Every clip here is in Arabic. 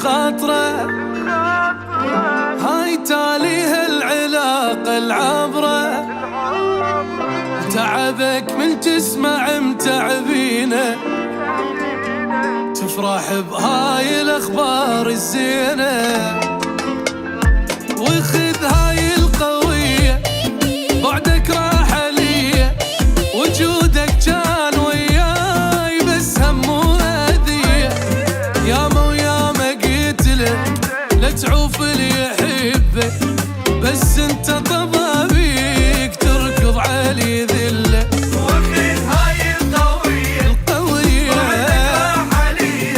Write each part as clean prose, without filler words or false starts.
الخاطرة، هاي تاليها العلاقة العبرة. تعبك من تسمع متعبينه، تفرح بهاي الأخبار الزينة. وخذ هاي القوية، بعدك راحة لي، وجودك كان وياي بس هم وأذية. ياما وياما قلت لك لا تعوف اللي يحبك، بس انت طبابيك تركض علي ذله. وخذ هاي القوية، بعدك راحة لي،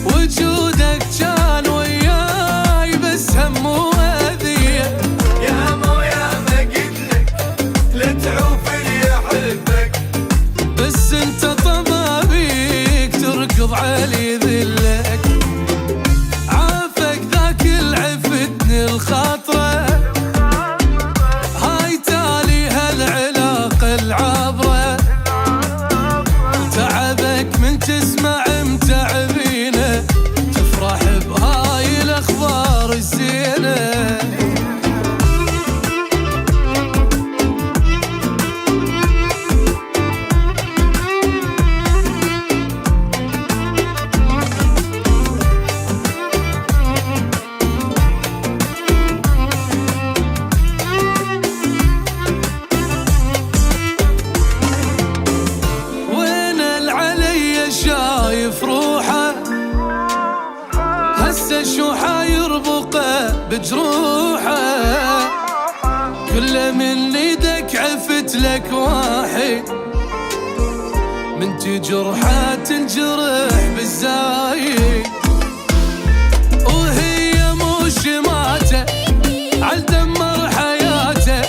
وجودك كان وياي بس هم وأذية. ياما وياما قلت لك لا تعوف اللي يحبك، بس انت طبابيك تركض علي ذلك. عافك ذاك العفتني الخاطرة، هاي تاليها العلاقة العبرة. تعبك من تسمع متعبينه، تفرح بهاي الأخبار الزينة. شايف روحه هسه شو حيربقه بجروحه، كله من ايدك عفت لك واحد، من تجرحه تنجرح بالزايد. وهي مو شماته عالدمر حياته،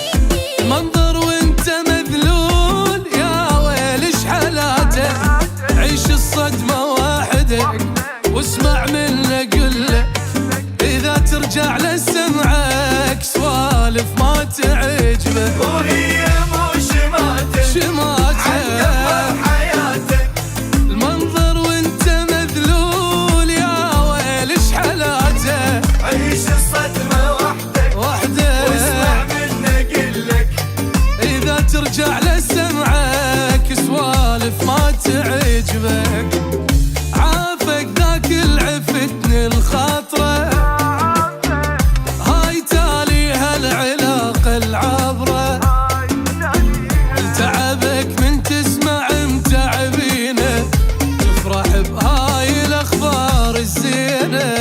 المنظر وانت مذلول يا ويل ايش حالاته. عيش الصدمة وحدك واسمع منه قله، إذا ترجع لسمعك سوالف ما تعجبه. وهي مو شماته عالدمر حياتك، المنظر وانت مذلول يا ويل ايش حالاته. عيش الصدمة وحدك واسمع منه قلك، إذا ترجع لسمعك سوالف ما تعجبك. عافك ذاك العفتني الخاطرة، هاي تاليها العلاقة العبرة. تعبك من تسمع متعبينه، تفرح بهاي الأخبار الزينة.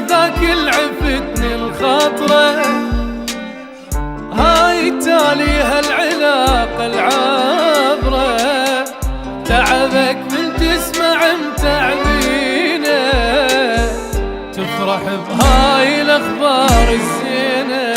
ذاك العفتني الخاطرة، هاي تاليها العلاقة العبرة. تعبك من تسمع متعبينه، تفرح بهاي الأخبار الزينة.